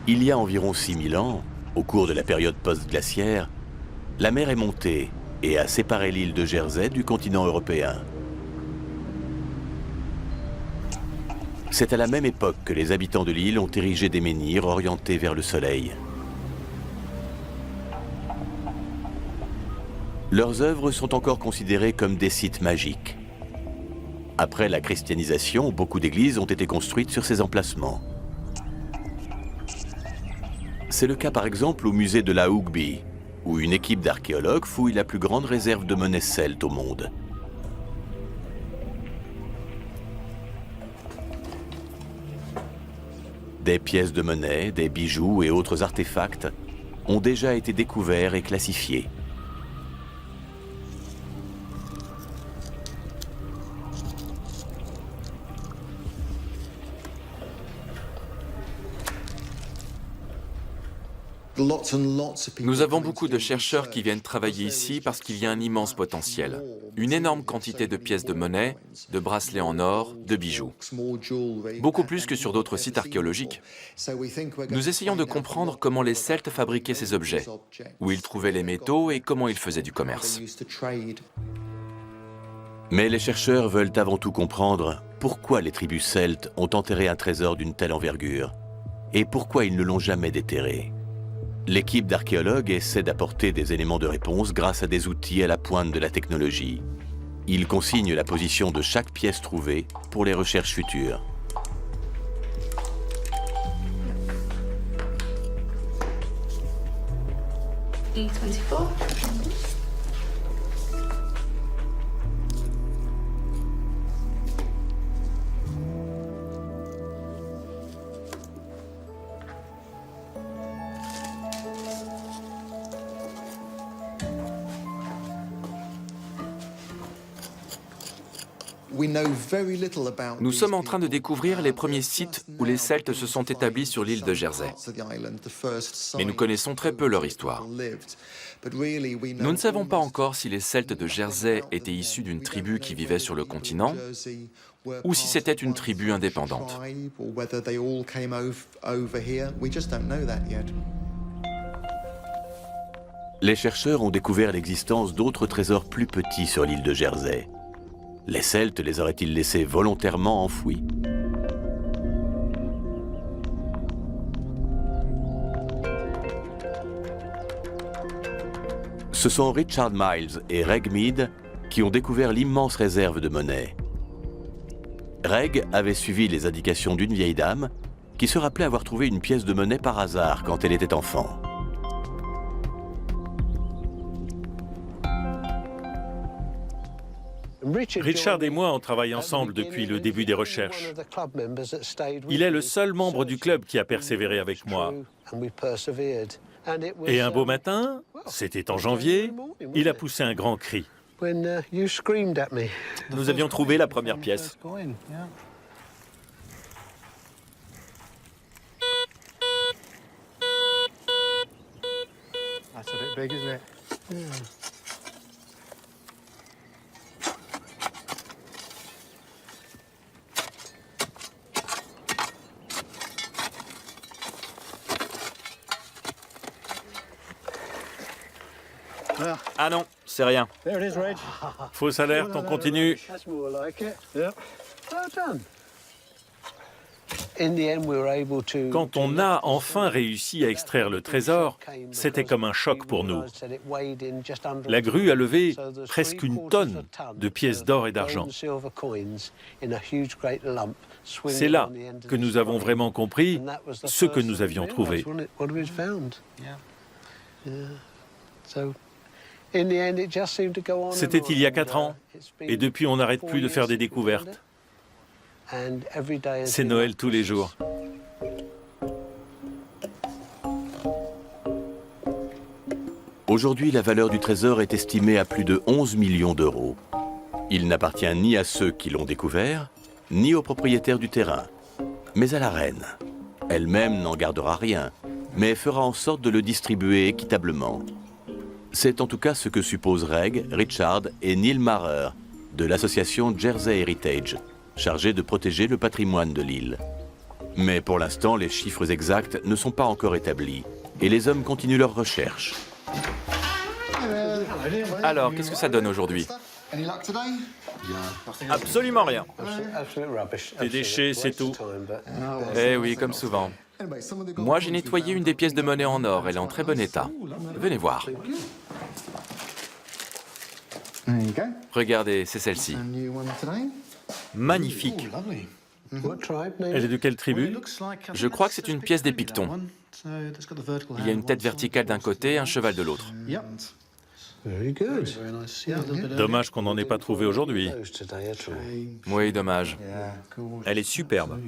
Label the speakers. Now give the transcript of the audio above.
Speaker 1: Il y a environ 6000 ans, au cours de la période post-glaciaire, la mer est montée et a séparé l'île de Jersey du continent européen. C'est à la même époque que les habitants de l'île ont érigé des menhirs orientés vers le soleil. Leurs œuvres sont encore considérées comme des sites magiques. Après la christianisation, beaucoup d'églises ont été construites sur ces emplacements. C'est le cas par exemple au musée de la Hugby, où une équipe d'archéologues fouille la plus grande réserve de monnaie celte au monde. Des pièces de monnaie, des bijoux et autres artefacts ont déjà été découverts et classifiés.
Speaker 2: Nous avons beaucoup de chercheurs qui viennent travailler ici parce qu'il y a un immense potentiel. Une énorme quantité de pièces de monnaie, de bracelets en or, de bijoux. Beaucoup plus que sur d'autres sites archéologiques. Nous essayons de comprendre comment les Celtes fabriquaient ces objets, où ils trouvaient les métaux et comment ils faisaient du commerce.
Speaker 1: Mais les chercheurs veulent avant tout comprendre pourquoi les tribus celtes ont enterré un trésor d'une telle envergure et pourquoi ils ne l'ont jamais déterré. L'équipe d'archéologues essaie d'apporter des éléments de réponse grâce à des outils à la pointe de la technologie. Ils consignent la position de chaque pièce trouvée pour les recherches futures.
Speaker 3: E24.
Speaker 2: Nous sommes en train de découvrir les premiers sites où les Celtes se sont établis sur l'île de Jersey. Mais nous connaissons très peu leur histoire. Nous ne savons pas encore si les Celtes de Jersey étaient issus d'une tribu qui vivait sur le continent ou si c'était une tribu indépendante.
Speaker 1: Les chercheurs ont découvert l'existence d'autres trésors plus petits sur l'île de Jersey. Les Celtes les auraient-ils laissés volontairement enfouis? Ce sont Richard Miles et Reg Mead qui ont découvert l'immense réserve de monnaie. Reg avait suivi les indications d'une vieille dame qui se rappelait avoir trouvé une pièce de monnaie par hasard quand elle était enfant.
Speaker 4: Richard et moi, on travaille ensemble depuis le début des recherches. Il est le seul membre du club qui a persévéré avec moi. Et un beau matin, c'était en janvier, il a poussé un grand cri. Nous avions trouvé la première pièce.
Speaker 2: Ah non, c'est rien.
Speaker 4: Fausse alerte, on continue. Quand on a enfin réussi à extraire le trésor, c'était comme un choc pour nous. La grue a levé presque 1 tonne de pièces d'or et d'argent. C'est là que nous avons vraiment compris ce que nous avions trouvé. C'était il y a 4 ans, et depuis on n'arrête plus de faire des découvertes. C'est Noël tous les jours.
Speaker 1: Aujourd'hui, la valeur du trésor est estimée à plus de 11 millions d'euros. Il n'appartient ni à ceux qui l'ont découvert, ni aux propriétaires du terrain, mais à la reine. Elle-même n'en gardera rien, mais fera en sorte de le distribuer équitablement. C'est en tout cas ce que supposent Reg, Richard et Neil Marer de l'association Jersey Heritage, chargée de protéger le patrimoine de l'île. Mais pour l'instant, les chiffres exacts ne sont pas encore établis et les hommes continuent leurs recherches.
Speaker 2: Alors, qu'est-ce que ça donne aujourd'hui?
Speaker 5: Absolument rien.
Speaker 4: Des déchets, c'est tout.
Speaker 2: Eh oui, comme souvent. Moi, j'ai nettoyé une des pièces de monnaie en or. Elle est en très bon état. Venez voir. Regardez, c'est celle-ci.
Speaker 5: Magnifique.
Speaker 4: Elle est de quelle tribu?
Speaker 2: Je crois que c'est une pièce des Pictons. Il y a une tête verticale d'un côté et un cheval de l'autre.
Speaker 4: Dommage qu'on n'en ait pas trouvé aujourd'hui.
Speaker 2: Oui, dommage.
Speaker 5: Elle est superbe.